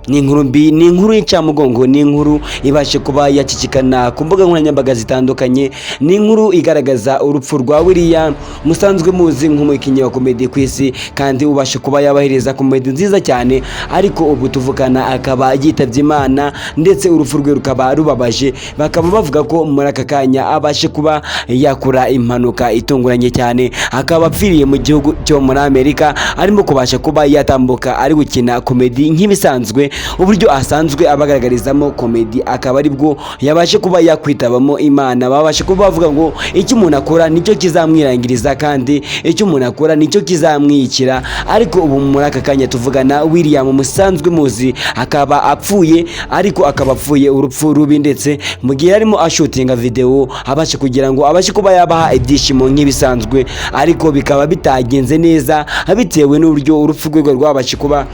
ni inkuru mbi, ni inkuru y'incamugongo, ni inkuru ibashe kuba yacicikana ku mbuga nkoranyambaga zitandukanye, ni inkuru igaragaza urupfu rwa William musanzwe muzi nk'umukinnyi wa komedi ku isi kandi ubashe kuba yabahereza komedi nziza cyane, ariko ubu tuvugana akaba yitabye Imana ndetse urupfu rwe rukaba rubabaje. Bakaba bavuga ko muri aka kanya abashe kuba yakora impanuka itunguranye cyane, akaba apfiriye mu gihugu cyo muri Amerika, arimo kubasha kuba yatambuka ari gukina komedi nk'ibisanzwe, uburyo asanzwe abagaragarizamo komedi, akaba aribwo yabashe kuba yakwitabamo Imana. Babashe kuba bavuga ngo icyo umuntu akora nicyo kizamwirangiriza kandi icyo umuntu akora nicyo kizamwiyikira, ariko ubu muri aka kanya tuvugana William musanzwe muzi akaba apfuye, ariko akaba apfuye urupfu rubi, ndetse mu gihe arimo ashutinga video abashe kugira ngo abashe kuba yabaha ibyishimo nk'ibisanzwe, ariko bikaba bitagenze neza bitewe n'uburyo urupfu rwe rwabashe kuba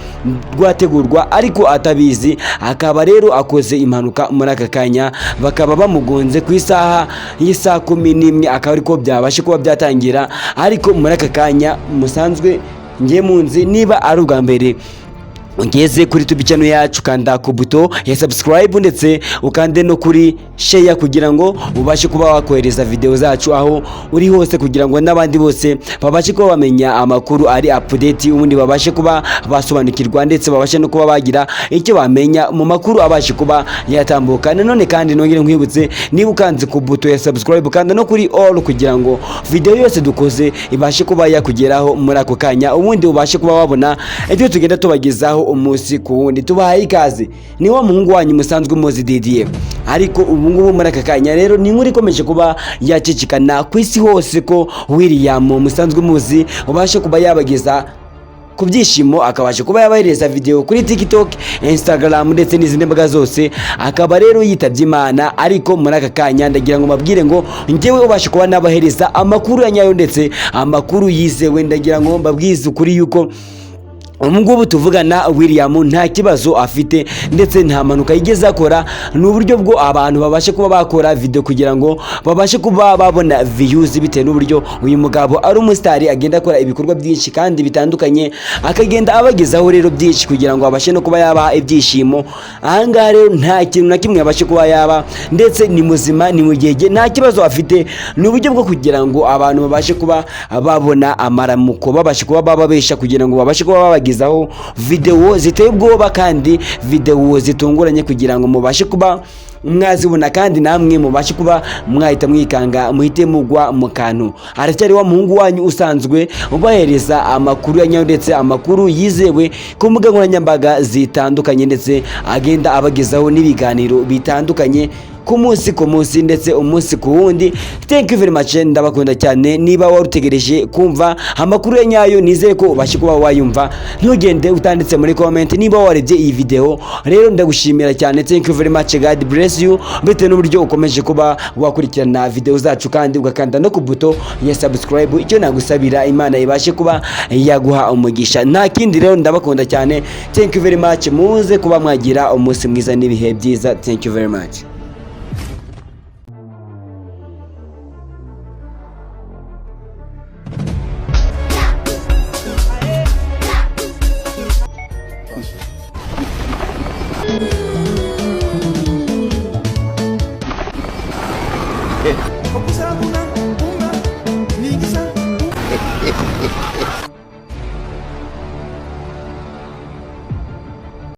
rwategurwa ariko atabizi. Akaba rero akoze impanuka muri aka kanya, bakaba bamugonze ku isaha y'isa 11, akaba ariko byabashe kuba byatangira. Ariko muri aka kanya musanzwe ngiye munzi, niba ari ubwa mbere ugeze kuri YouTube channel yacu, kanda ku buto ya subscribe ndetse ukande no kuri share kugira ngo ubashe kuba wakohereza video zacu aho uri hose, kugira ngo n'abandi bose babashe kuba bamenya amakuru ari update, ubundi babashe kuba basobanukirwa ndetse babashe no kuba bagira icyo bamenya mu makuru abashe kuba yatambuka. Nanone kandi nongere nkwibutse, niba ukanze ku buto ya subscribe kanda no kuri all kugira ngo video yose dukoze ibashe kuba yakugeraho muri ako kanya, ubundi ubashe kuba wabona ibyo tugenda tubagezaho umunsi ku wundi. Tubahaye ikaze, ni wa muhungu wanyu musanzwe muzi Didier, ariko ubu ngubu muri aka kanya rero ni inkuru ikomeje kuba yacicikana ku isi hose ko William musanzwe muzi ubashe kuba yabageza ku byishimo, akabasha kuba yabahereza video kuri TikTok, Instagram ndetse n'izindi mbuga zose, akaba rero yitabye Imana. Ariko muri aka kanya ndagira ngo mabwire ngo njyewe ubashe kuba nabahereza amakuru ya nyayo ndetse amakuru yizewe. Ndagira ngo mbabwize ukuri yuko ngubu tuvugana William nta kibazo afite ndetse nta manuka yigeze akora. Ni uburyo bwo abantu babashe kuba bakora video kugira ngo babashe kuba babona views, bitewe n'uburyo uyu mugabo ari umusitari, agenda akora ibikorwa byinshi kandi bitandukanye, akagenda abagezaho rero byinshi kugira ngo abashe no kuba yabaha ibyishimo. Ahangaha rero nta kintu na kimwe abashe kuba yaba, ndetse ni muzima, ni mugege, nta kibazo afite. Ni uburyo bwo kugira ngo abantu babashe kuba babona amaramuko, babashe kuba bababesha kugira ngo babashe kuba babagezaho video ziteye ubwoba kandi video zitunguranye, kugira ngo mubashe kuba mwazibona kandi namwe mubashe kuba mwahita mwikanga, muhite mugwa mu kantu. Aracyari wa muhungu wanyu usanzwe ubahereza amakuru ya nyayo ndetse amakuru yizewe ku mbuga nkoranyambaga zitandukanye, ndetse agenda abagezaho n'ibiganiro bitandukanye ku munsi ndetse umunsi ku wundi. Thank you very much, ndabakunda cyane. Niba warutegereje kumva amakuru ya nyayo, nizere ko ubashe kuba wayumva, ntugende utanditse muri comment niba warebye iyi video. Rero ndagushimira cyane, thank you very much, God bless you, bitewe n'uburyo ukomeje kuba wakurikirana video zacu kandi ugakanda no ku buto ya subscribe. Icyo nagusabira, Imana ibashe kuba yaguha umugisha, nta kindi. Rero ndabakunda cyane, thank you very much, muze kuba mwagira umunsi mwiza n'ibihe byiza. Thank you very much.